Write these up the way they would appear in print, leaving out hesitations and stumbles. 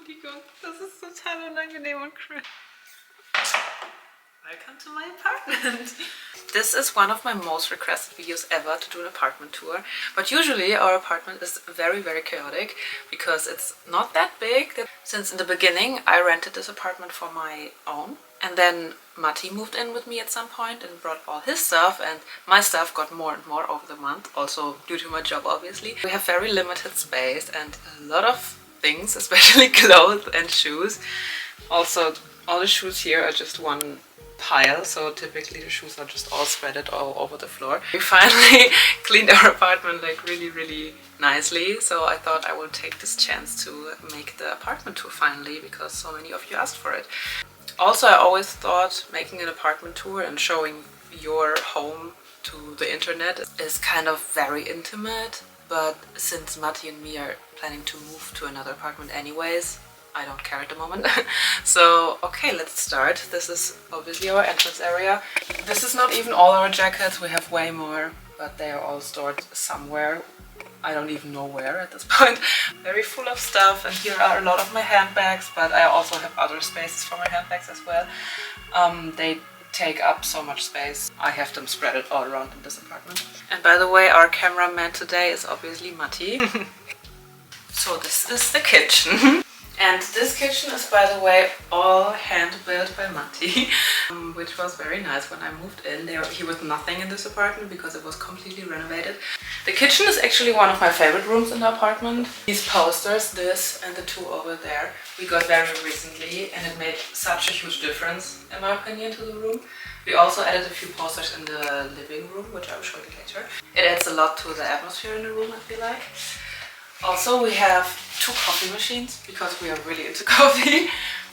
Entschuldigung, das ist total unangenehm und cringe. Welcome to my apartment. This is one of my most requested videos ever, to do an apartment tour. But usually our apartment is very chaotic because it's not that big. Since in the beginning I rented this apartment for my own, and then Matti moved in with me at some point and brought all his stuff, and my stuff got more and more over the month, also due to my job obviously. We have very limited space and a lot of things, especially clothes and shoes. Also all the shoes here are just one pile, so typically the shoes are just all spread all over the floor. We finally cleaned our apartment like really nicely, so I thought I would take this chance to make the apartment tour finally, because so many of you asked for it. Also, I always thought making an apartment tour and showing your home to the internet is kind of very intimate, but since Matti and me are planning to move to another apartment anyways, I don't care at the moment. So, okay, let's start. This is obviously our entrance area. This is not even all our jackets, we have way more, but they are all stored somewhere. I don't even know where at this point. Very full of stuff, and here are a lot of my handbags, but I also have other spaces for my handbags as well. They take up so much space. I have them spread all around in this apartment. And by the way, our cameraman today is obviously Matti. So this is the kitchen. And this kitchen is, by the way, all hand-built by Matti, which was very nice. When I moved in, he was nothing in this apartment because it was completely renovated. The kitchen is actually one of my favorite rooms in the apartment. These posters, this and the two over there, we got very recently, and it made such a huge difference, in my opinion, to the room. We also added a few posters in the living room, which I will show you later. It adds a lot to the atmosphere in the room, I feel like. Also, we have 2 coffee machines because we are really into coffee.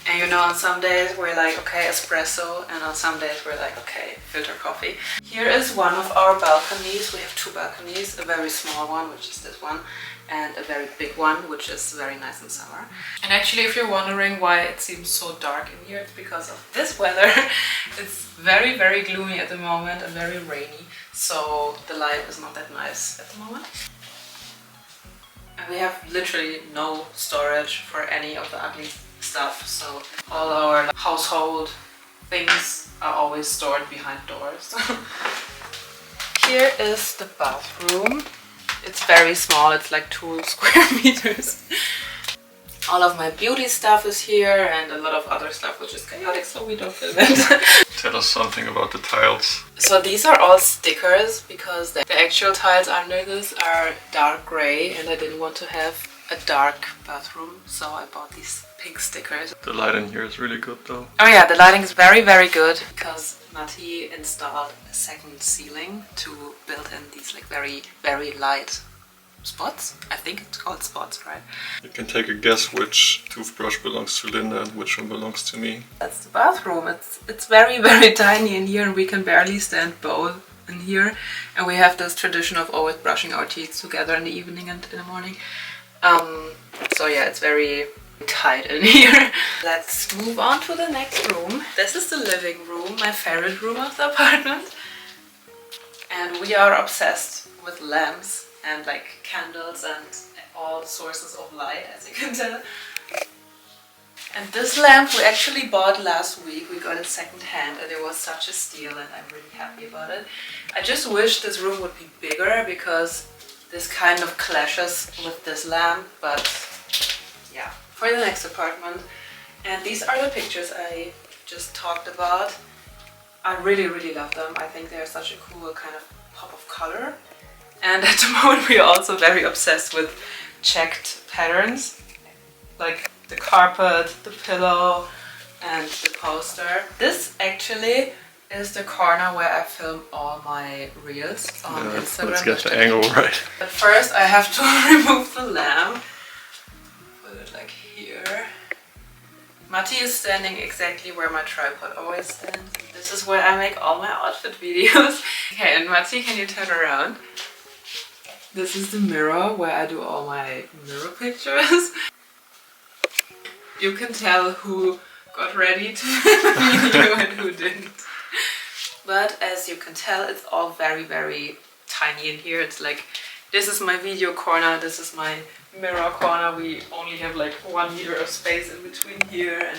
And you know, on some days we're like, okay, espresso, and on some days we're like, okay, filter coffee. Here is one of our balconies. We have 2 balconies, a very small one, which is this one, and a very big one, which is very nice in summer. And actually, if you're wondering why it seems so dark in here, it's because of this weather. It's very gloomy at the moment and very rainy, so the light is not that nice at the moment. And we have literally no storage for any of the ugly stuff, so all our household things are always stored behind doors. Here is the bathroom. It's very small, it's like 2 square meters. All of my beauty stuff is here, and a lot of other stuff which is chaotic, so we don't film it. Tell us something about the tiles. So these are all stickers, because the actual tiles under this are dark grey, and I didn't want to have a dark bathroom, so I bought these pink stickers. The lighting here is really good though. Oh yeah, the lighting is very good, because Matti installed a second ceiling to build in these like very light spots. I think it's called spots, right? You can take a guess which toothbrush belongs to Linda and which one belongs to me. That's the bathroom. It's very tiny in here, and we can barely stand both in here. And we have this tradition of always brushing our teeth together in the evening and in the morning. So yeah, it's very tight in here. Let's move on to the next room. This is the living room, my favorite room of the apartment. And we are obsessed with lamps and like candles and all sources of light, as you can tell. And this lamp we actually bought last week. We got it second hand, and it was such a steal, and I'm really happy about it. I just wish this room would be bigger, because this kind of clashes with this lamp, but yeah. For the next apartment, and these are the pictures I just talked about. I really love them. I think they're such a cool kind of pop of color. And at the moment we are also very obsessed with checked patterns, like the carpet, the pillow, and the poster. This actually is the corner where I film all my reels on Instagram. Let's get the angle right. But first I have to remove the lamp. Put it like here. Matti is standing exactly where my tripod always stands. This is where I make all my outfit videos. Okay, and Matti, can you turn around? This is the mirror where I do all my mirror pictures. You can tell who got ready to film a video and who didn't. But as you can tell, it's all very tiny in here. It's like This is my video corner, this is my mirror corner. We only have like 1 meter of space in between here, and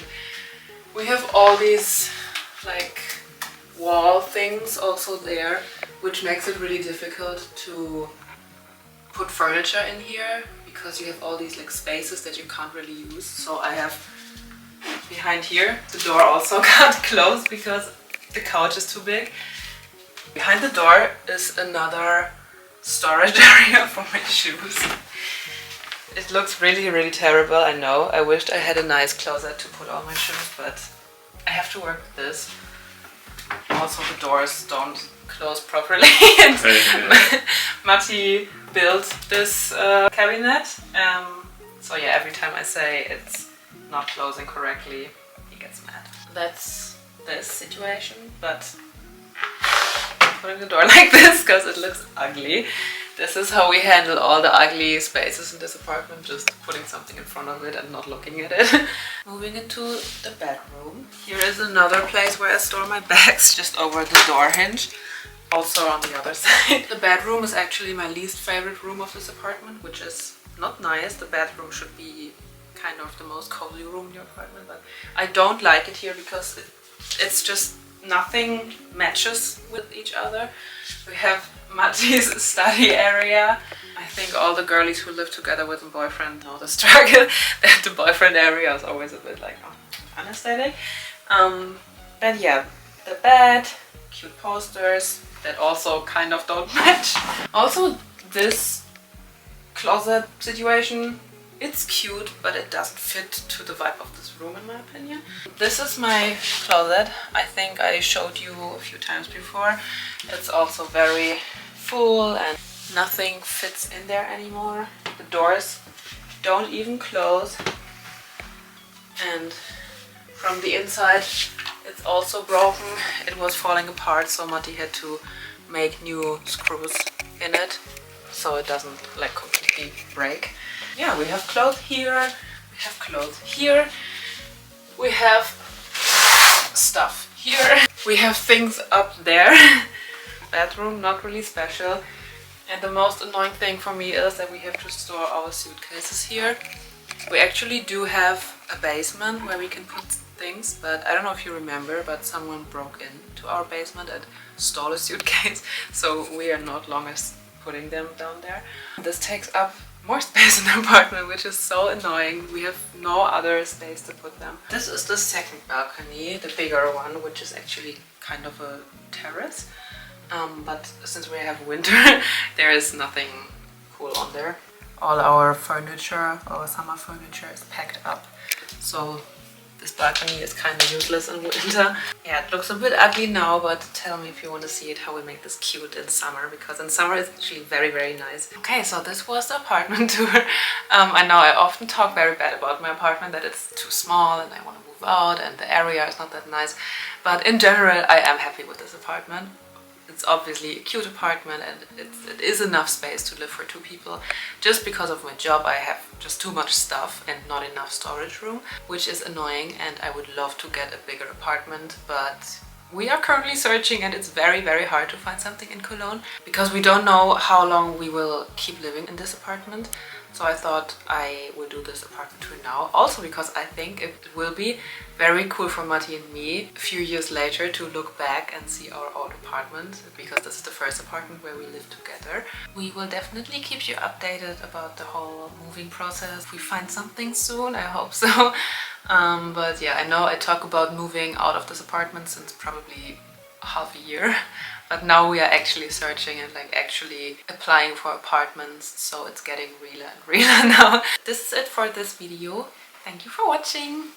we have all these like wall things also there, which makes it really difficult to put furniture in here because you have all these like spaces that you can't really use. So I have behind here, the door also can't close because the couch is too big. Behind the door is another storage area for my shoes. It looks really, really terrible, I know. I wished I had a nice closet to put all my shoes, but I have to work with this. Also, the doors don't close properly. Matti built this cabinet. So yeah, every time I say it's not closing correctly, he gets mad. That's this situation, but I'm putting the door like this because it looks ugly. This is how we handle all the ugly spaces in this apartment, just putting something in front of it and not looking at it. Moving into the bedroom. Here is another place where I store my bags, just over the door hinge. Also on the other side. The bedroom is actually my least favorite room of this apartment, which is not nice. The bedroom should be kind of the most cozy room in your apartment, but I don't like it here because it's just nothing matches with each other. We have Matti's study area. I think all the girlies who live together with a boyfriend know the struggle that the boyfriend area is always a bit like unaesthetic. But yeah, the bed, cute posters that also kind of don't match. Also, this closet situation, it's cute, but it doesn't fit to the vibe of this room in my opinion. This is my closet. I think I showed you a few times before. It's also very full and nothing fits in there anymore. The doors don't even close. And from the inside it's also broken. It was falling apart, so Matti had to make new screws in it so it doesn't like completely break. Yeah, we have clothes here, we have clothes here, we have stuff here, we have things up there. Bedroom, not really special. And the most annoying thing for me is that we have to store our suitcases here. We actually do have a basement where we can put things, but I don't know if you remember, but someone broke into our basement and stole a suitcase, so we are not longer putting them down there. This takes up more space in the apartment, which is so annoying. We have no other space to put them. This is the second balcony, the bigger one, which is actually kind of a terrace. But since we have winter, there is nothing cool on there. All our furniture, our summer furniture is packed up. So this balcony is kind of useless in winter. Yeah, it looks a bit ugly now, but tell me if you want to see it, how we make this cute in summer, because in summer it's actually very, very nice. Okay, so this was the apartment tour. I know I often talk very bad about my apartment, that it's too small and I want to move out and the area is not that nice. But in general, I am happy with this apartment. It's obviously a cute apartment and it is enough space to live for 2 people. Just because of my job I have just too much stuff and not enough storage room, which is annoying, and I would love to get a bigger apartment, but we are currently searching and it's very, very hard to find something in Cologne because we don't know how long we will keep living in this apartment. So I thought I will do this apartment tour now, also because I think it will be very cool for Matti and me a few years later to look back and see our old apartment, because this is the first apartment where we live together. We will definitely keep you updated about the whole moving process. If we find something soon, I hope so. But yeah, I know I talk about moving out of this apartment since probably half a year. But now we are actually searching and like actually applying for apartments, so it's getting realer and realer now. This is it for this video. Thank you for watching.